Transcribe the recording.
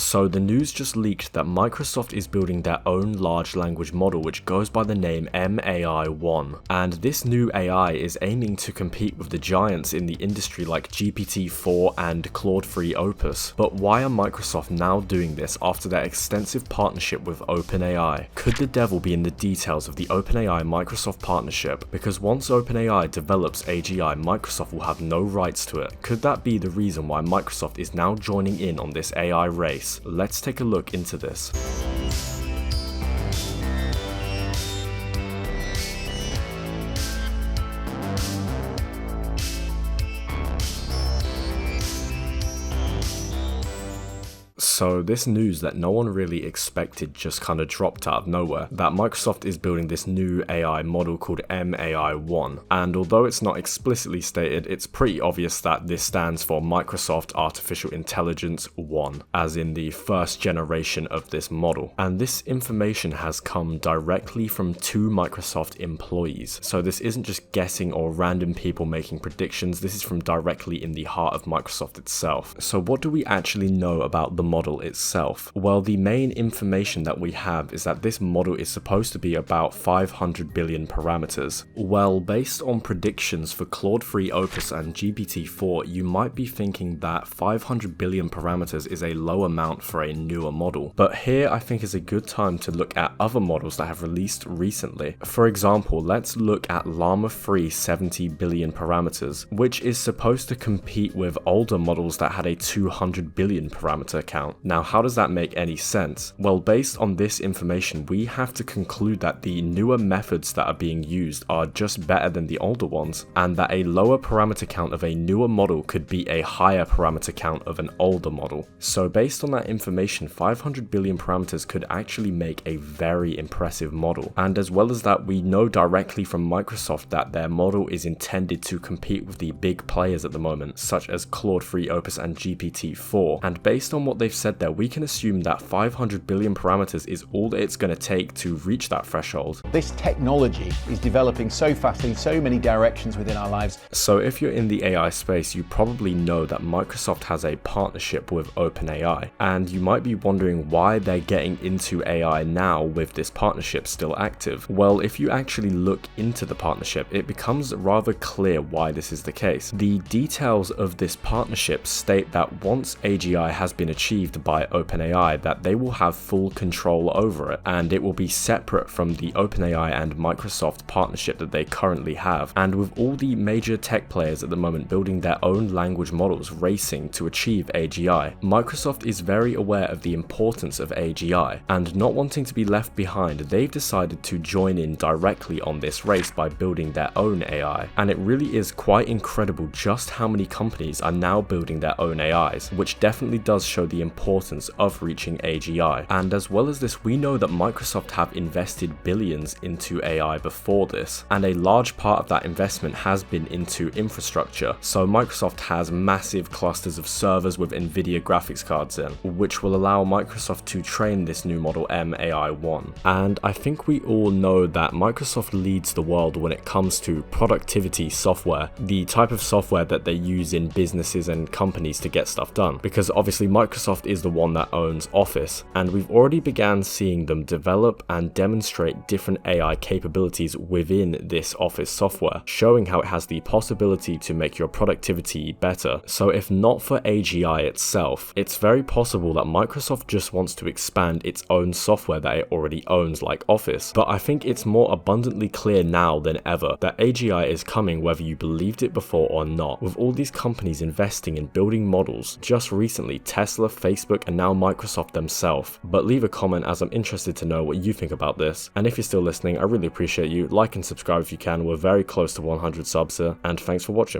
So the news just leaked that Microsoft is building their own large language model which goes by the name MAI-1, and this new AI is aiming to compete with the giants in the industry like GPT-4 and Claude 3 Opus. But why are Microsoft now doing this after their extensive partnership with OpenAI? Could the devil be in the details of the OpenAI-Microsoft partnership? Because once OpenAI develops AGI, Microsoft will have no rights to it. Could that be the reason why Microsoft is now joining in on this AI race? Let's take a look into this. So this news that no one really expected just kind of dropped out of nowhere, that Microsoft is building this new AI model called MAI-1, and although it's not explicitly stated, it's pretty obvious that this stands for Microsoft Artificial Intelligence 1, as in the first generation of this model. And this information has come directly from 2 Microsoft employees, so this isn't just guessing or random people making predictions, this is from directly in the heart of Microsoft itself. So what do we actually know about the model itself? Well, the main information that we have is that this model is supposed to be about 500 billion parameters. Well, based on predictions for Claude 3 Opus and GPT-4, you might be thinking that 500 billion parameters is a low amount for a newer model. But here I think is a good time to look at other models that have released recently. For example, let's look at Llama 3 70 billion parameters, which is supposed to compete with older models that had a 200 billion parameter count. Now, how does that make any sense? Well, based on this information, we have to conclude that the newer methods that are being used are just better than the older ones, and that a lower parameter count of a newer model could beat a higher parameter count of an older model. So based on that information, 500 billion parameters could actually make a very impressive model. And as well as that, we know directly from Microsoft that their model is intended to compete with the big players at the moment, such as Claude 3 Opus and GPT-4. And based on what they've said there, we can assume that 500 billion parameters is all that it's going to take to reach that threshold. This technology is developing so fast in so many directions within our lives. So if you're in the AI space, you probably know that Microsoft has a partnership with OpenAI, and you might be wondering why they're getting into AI now with this partnership still active. Well, if you actually look into the partnership, it becomes rather clear why this is the case. The details of this partnership state that once AGI has been achieved by OpenAI, that they will have full control over it, and it will be separate from the OpenAI and Microsoft partnership that they currently have. And with all the major tech players at the moment building their own language models racing to achieve AGI, Microsoft is very aware of the importance of AGI, and not wanting to be left behind, they've decided to join in directly on this race by building their own AI. And it really is quite incredible just how many companies are now building their own AIs, which definitely does show the importance of reaching AGI. And as well as this, we know that Microsoft have invested billions into AI before this, and a large part of that investment has been into infrastructure. So Microsoft has massive clusters of servers with NVIDIA graphics cards in, which will allow Microsoft to train this new model MAI-1. And I think we all know that Microsoft leads the world when it comes to productivity software, the type of software that they use in businesses and companies to get stuff done, because obviously Microsoft is the one that owns Office, and we've already began seeing them develop and demonstrate different AI capabilities within this Office software, showing how it has the possibility to make your productivity better. So if not for AGI itself, it's very possible that Microsoft just wants to expand its own software that it already owns, like Office. But I think it's more abundantly clear now than ever that AGI is coming whether you believed it before or not, with all these companies investing in building models, just recently Tesla, Facebook, and now Microsoft themselves. But leave a comment, as I'm interested to know what you think about this. And if you're still listening, I really appreciate you. Like and subscribe if you can. We're very close to 100 subs here, and thanks for watching.